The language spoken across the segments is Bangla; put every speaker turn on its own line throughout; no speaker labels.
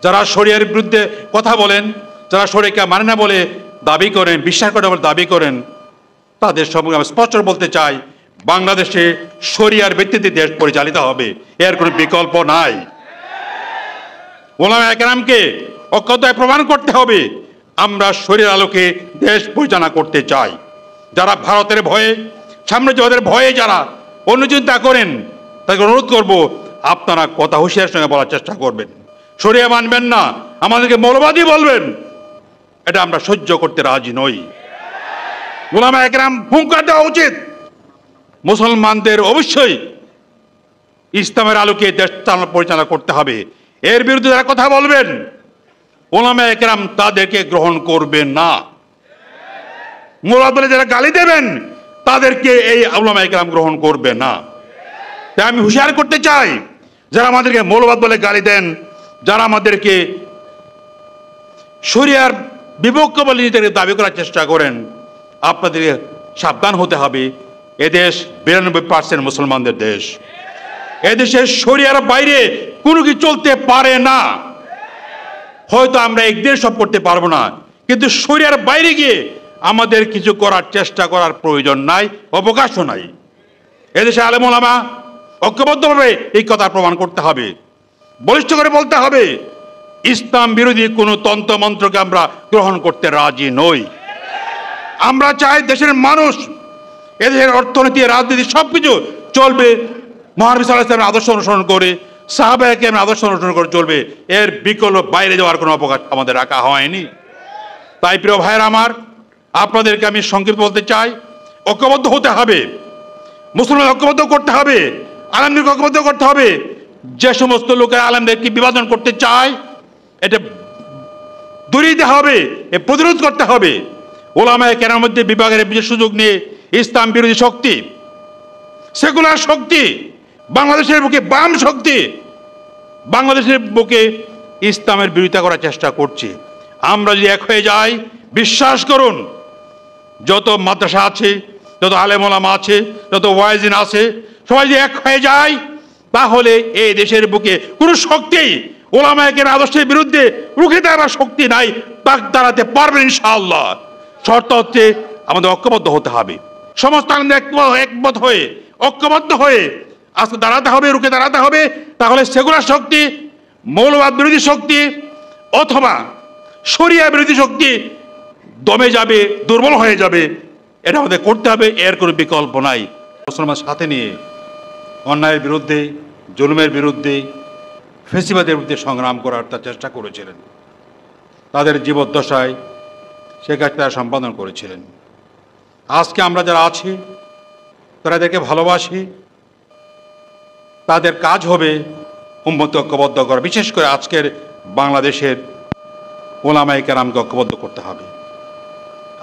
যারা শরিয়ার বিরুদ্ধে কথা বলেন, যারা শরিয়াকে মানে না বলে দাবি করেন, বিশ্বাস করে বলে দাবি করেন, তাদের সম্পর্কে আমি স্পষ্ট বলতে চাই, বাংলাদেশে শরিয়ার ভিত্তিতে দেশ পরিচালিত হবে, এর কোনো বিকল্প নাই। ওলামায়ে কেরামকে ঐক্যতায় প্রমাণ করতে হবে আমরা শরিয়ার আলোকে দেশ পরিচালনা করতে চাই। যারা ভারতের ভয়ে, সাম্রাজ্যবাদের ভয়ে যারা অন্য চিন্তা করেন, তাকে অনুরোধ করব আপনারা কথা হুঁশিয়ার সঙ্গে বলার চেষ্টা করবেন। শরিয়া মানবেন না, আমাদেরকে মৌলবাদী বলবেন, এটা আমরা সহ্য করতে রাজি নই। ওলামায়ে কেরাম হুঙ্কার দেওয়া উচিত, মুসলমানদের অবশ্যই ইসলামের আলোকে দেশ পরিচালনা করতে হবে। এর বিরুদ্ধে যারা কথা বলবেন, ওলামায়ে কেরাম তাদেরকে গ্রহণ করবেন না। মৌলবাদ বলে যারা গালি দেবেন, তাদেরকে এই ওলামায়ে কেরাম গ্রহণ করবে না। তাই আমি হুঁশিয়ার করতে চাই, যারা আমাদেরকে মৌলবাদ বলে গালি দেন, যারা আমাদেরকে শরিয়ার বিপক্ষ বলে নিজেদেরকে দাবি করার চেষ্টা করেন, আপনাদেরকে সাবধান হতে হবে। এদেশ 92% মুসলমানদের দেশ। এদেশে শরিয়ার বাইরে কোনো কিছু চলতে পারে না। হয়তো আমরা একদিন সব করতে পারবো না, কিন্তু শরিয়ার বাইরে গিয়ে আমাদের কিছু করার চেষ্টা করার প্রয়োজন নাই, অবকাশও নাই। এদেশে আলেম ওলামা ঐক্যবদ্ধভাবে এই কথা প্রমাণ করতে হবে, বলিষ্ঠ করে বলতে হবে, ইসলাম বিরোধী কোনো তন্ত্রমন্ত্রকে আমরা গ্রহণ করতে রাজি নই। আমরা চাই দেশের মানুষ, এদেশের অর্থনীতি, রাজনীতি সবকিছু চলবে মহানবী সাল্লাল্লাহু আলাইহি ওয়াসাল্লামের আদর্শ অনুসরণ করে, সাহাবায়ে কেরামের আদর্শ অনুসরণ করে চলবে। এর বিকল্প বাইরে যাওয়ার কোনো অবকাশ আমাদের রাখা হয়নি। তাই প্রিয় ভাইয়েরা আমার, আপনাদেরকে আমি সংক্ষিপ্ত বলতে চাই, ঐক্যবদ্ধ হতে হবে, মুসলমান ঐক্যবদ্ধ করতে হবে, আলেমদেরকে ঐক্যবদ্ধ করতে হবে। যে সমস্ত লোকেরা আলেমদেরকে বিভাজন করতে চায়, এটা দূরিয়ে দিতে হবে, এ প্রতিরোধ করতে হবে। ওলামায়ে কেরামের মধ্যে বিভাগের বিশেষ সুযোগ নিয়ে ইসলাম বিরোধী শক্তি, সেকুলার শক্তি, বাংলাদেশের বুকে বাম শক্তি, বাংলাদেশের বুকে ইসলামের বিরোধিতা করার চেষ্টা করছে। আমরা যদি এক হয়ে যাই, বিশ্বাস করুন, যত মাদ্রাসা আছে, যত আলেম ওলামা আছে, যত ওয়াইজিন আছে, সবাই যদি এক হয়ে যায়, তাহলে এই দেশের বুকে কোনো শক্তি ওলামায়ে কেরামের আদর্শের বিরুদ্ধে রুখে দাঁড়াবার শক্তি নাই, তাক দাঁড়াতে পারবেন ইনশাআল্লাহ। শর্ত হচ্ছে আমাদের ঐক্যবদ্ধ হতে হবে, সমস্ত আলেমদের একমত হয়ে ঐক্যবদ্ধ হয়ে আজকে দাঁড়াতে হবে, রুখে দাঁড়াতে হবে। তাহলে সেকুলার শক্তি, মৌলবাদ বিরোধী শক্তি অথবা শরিয়া বিরোধী শক্তি দমে যাবে, দুর্বল হয়ে যাবে। এটা আমাদের করতে হবে, এর কোনো বিকল্প নাই। মুসলমান সাথে নিয়ে অন্যায়ের বিরুদ্ধে, জুলুমের বিরুদ্ধে, ফেসিবাদের বিরুদ্ধে সংগ্রাম করার তার চেষ্টা করেছিলেন। তাদের জীবদ্দশায় সে কাজ তারা সম্পাদন করেছিলেন। আজকে আমরা যারা আছি, তারা এদেরকে ভালোবাসি, তাদের কাজ হবে উম্মতকে ঐক্যবদ্ধ করা। বিশেষ করে আজকের বাংলাদেশের ওলামায়ে কেরামকে ঐক্যবদ্ধ করতে হবে।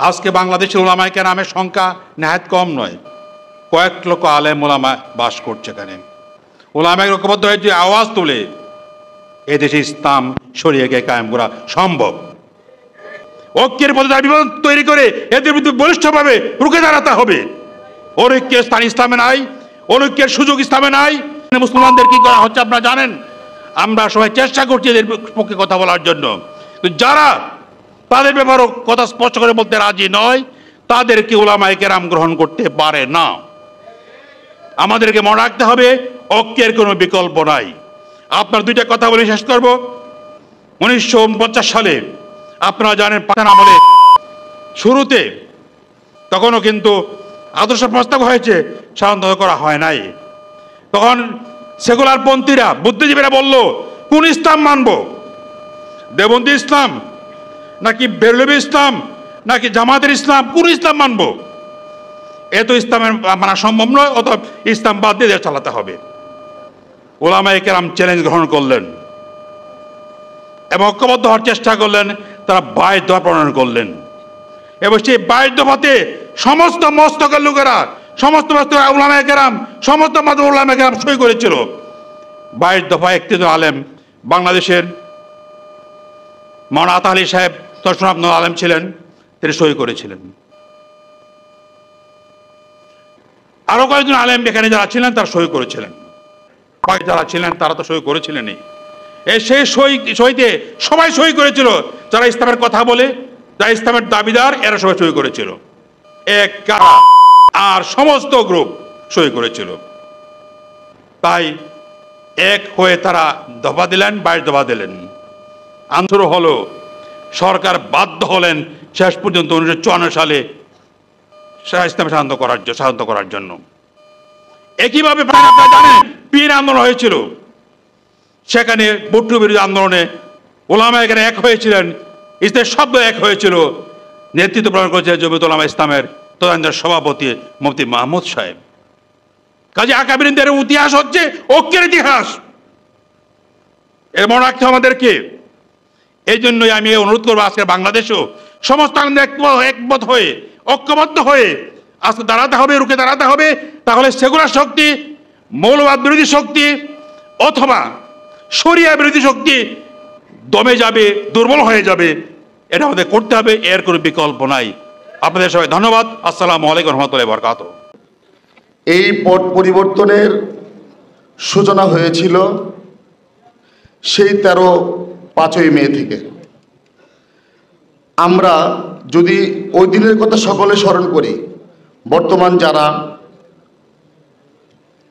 আজকে বাংলাদেশের ওলামায়ে কেরামের সংখ্যা নেহাত কম নয়, কয়েক লক্ষ আলেম ওলামা বাস করছে এখানে। ওলামায়ে ঐক্যবদ্ধ হয়ে যে আওয়াজ তুলে এদেশে ইসলাম শরিয়াকে কায়েম করা সম্ভব। ঐক্যের পথে বিভাজন তৈরি করে এদের বিরুদ্ধে বলিষ্ঠভাবে রুখে দাঁড়াতে হবে। অনৈক্যের স্থান ইসলামে নাই, অনৈক্যের সুযোগ ইসলামে নাই। মুসলমানদের কি করা হচ্ছে আপনারা জানেন। আমরা সবাই চেষ্টা করছি এদের পক্ষে কথা বলার জন্য, যারা তাদের ব্যাপারও কথা স্পষ্ট করে বলতে রাজি নয়, তাদেরকে ওলামায়ে কেরাম গ্রহণ করতে পারে না। আমাদেরকে মনে রাখতে হবে, ঐক্যের কোনো বিকল্প নাই। আপনার দুইটা কথা বলে শেষ করব। 1949 সালে আপনারা জানেন, পাঠান আমলে শুরুতে তখনও কিন্তু আদর্শ প্রস্তাব হয়েছে, সাধারণত করা হয় নাই। তখন সেকুলার পন্থীরা, বুদ্ধিজীবীরা বলল, কোন ইসলাম মানব? দেওবন্দি ইসলাম নাকি বেরলভী ইসলাম নাকি জামাতের ইসলাম? কোন ইসলাম মানব? এত ইসলামের মানা সম্ভব নয়, অত ইসলাম বাদ দিয়ে দেশ চালাতে হবে। ওলামায়ে কেরাম চ্যালেঞ্জ গ্রহণ করলেন এবং ঐক্যবদ্ধ হওয়ার চেষ্টা করলেন। তারা 22 দফা প্রণয়ন করলেন এবং সেই 22 দফাতে সমস্ত মস্তকের লোকেরা, সমস্ত ওলামায়ে কেরাম, সমস্ত ওলামায়ে কেরাম সই করেছিল। 22 দফা 31 জন আলেম, বাংলাদেশের মাওলানা আতা আলী সাহেব তৎসনাপ্ত আলেম ছিলেন, তিনি সই করেছিলেন। আরো কয়েকজন আলেম এখানে যারা ছিলেন তারা সই করেছিলেন, বাকি যারা ছিলেন তারা তো সই করেছিলেনই। সেই সইতে সবাই সই করেছিল, যারা ইসলামের কথা বলে, যারা ইসলামের দাবিদার, এরা সবাই সই করেছিল। এক কারা আর সমস্ত গ্রুপ সই করেছিল। তাই এক হয়ে তারা দফা দিলেন, 22 দফা দিলেন। আন্দোলন হলো, সরকার বাধ্য হলেন শেষ পর্যন্ত 1954 সালে ইসলাম শান্ত করার জন্য। একইভাবে আপনারা জানেন পীর আন্দোলন হয়েছিল, সেখানে ভুট্টো বিরোধী আন্দোলনে ওলামা এখানে এক হয়েছিলেন, ইসলামের শব্দ এক হয়েছিল। নেতৃত্ব প্রদান করেছে জমিয়ত উলামা ইসলামের তদানীন্তন সভাপতি মুফতি মাহমুদ সাহেব। কাজে আকাবিরিনদের ইতিহাস হচ্ছে ঐক্যের ইতিহাস, এর মনে রাখতে আমাদেরকে। এই জন্যই আমি অনুরোধ করবো আজকে বাংলাদেশেও সমস্ত একমত হয়ে, ঐক্যবদ্ধ হয়ে আজকে দাঁড়াতে হবে, রুখে দাঁড়াতে হবে। তাহলে সেকুলার শক্তি, মৌলবাদ বিরোধী শক্তি অথবা শরিয়া বিরোধী শক্তি দমে যাবে, দুর্বল হয়ে যাবে। এটা আমাদের করতে হবে, এর কোনো বিকল্প নাই। আপনাদের সবাই ধন্যবাদ। আসসালামু আলাইকুম রহমতুল্লাহি ওয়া বারাকাতুহু।
এই পট পরিবর্তনের সূচনা হয়েছিল সেই 13-5 মে থেকে। আমরা যদি ওই দিনের কথা সকলে স্মরণ করি, বর্তমান যারা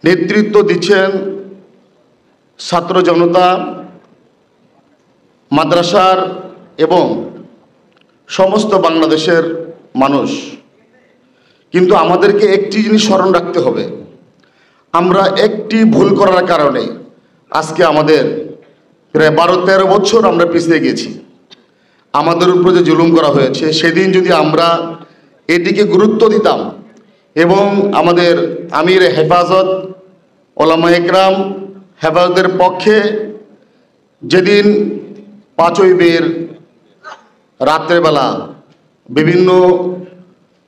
নেতৃত্ব দিচ্ছেন, ছাত্র জনতা, মাদ্রাসার এবং সমস্ত বাংলাদেশের মানুষ, কিন্তু আমাদেরকে একটি জিনিস স্মরণ রাখতে হবে, আমরা একটি ভুল করার কারণে আজকে আমাদের প্রায় 12-13 বছর আমরা পিছিয়ে গেছি। আমাদের উপরে যে জুলুম করা হয়েছে, সেদিন যদি আমরা এদিকে গুরুত্ব দিতাম এবং আমাদের আমির হেফাজত, ওলামা একরাম হেফাজতের পক্ষে যেদিন 5ই মের রাত্রেবেলা বিভিন্ন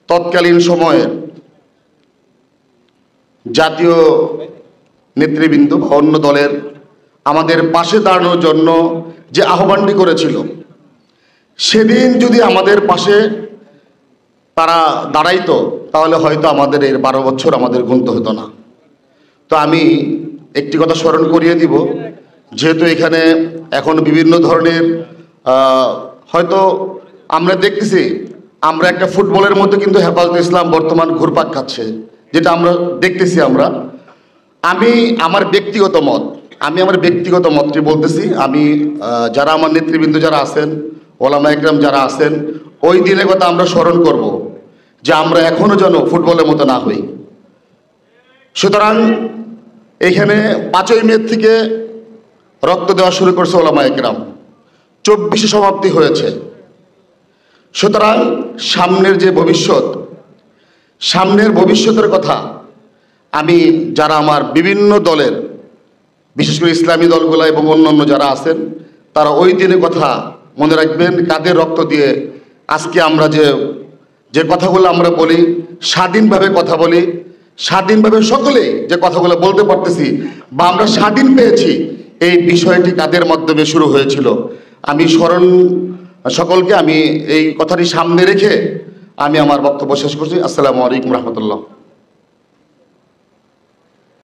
তৎকালীন সময়ে জাতীয় নেতৃবৃন্দ বা অন্য দলের আমাদের পাশে দাঁড়ানোর জন্য যে আহ্বানটি করেছিল, সেদিন যদি আমাদের পাশে তারা দাঁড়াইতো, তাহলে হয়তো আমাদের এর 12 বছর আমাদের গুনতে হতো না। তো আমি একটি কথা স্মরণ করিয়ে দিব, যেহেতু এখানে এখন বিভিন্ন ধরনের হয়তো আমরা দেখতেছি, আমরা একটা ফুটবলের মধ্যে কিন্তু হেফাজত ইসলাম বর্তমান ঘুরপাক খাচ্ছে, যেটা আমরা দেখতেছি। আমি আমার ব্যক্তিগত মতটি বলতেছি। আমি যারা আমার নেতৃবৃন্দ যারা আছেন, ওলামা একরাম যারা আছেন, ওই দিনের কথা আমরা স্মরণ করব যে আমরা এখনো যেন ফুটবলের মতো না হই। সুতরাং এখানে 5ই মে থেকে রক্ত দেওয়া শুরু করছে ওলামা একরাম, 24-এ সমাপ্তি হয়েছে। সুতরাং সামনের ভবিষ্যতের কথা আমি যারা আমার বিভিন্ন দলের, বিশেষ করে ইসলামী দলগুলো এবং অন্যান্য যারা আছেন, তারা ওই দিনের কথা মনে রাখবেন। কাদের রক্ত দিয়ে আজকে আমরা যে কথাগুলো আমরা বলি, স্বাধীনভাবে কথা বলি, স্বাধীনভাবে সকলে যে কথাগুলো বলতে পারতেছি বা আমরা স্বাধীন পেয়েছি, এই বিষয়টি কাদের মাধ্যমে শুরু হয়েছিল। আমি সকলকে আমি এই কথাটি সামনে রেখে আমি আমার বক্তব্য শেষ করছি। আসসালামু আলাইকুম রহমতুল্লাহ।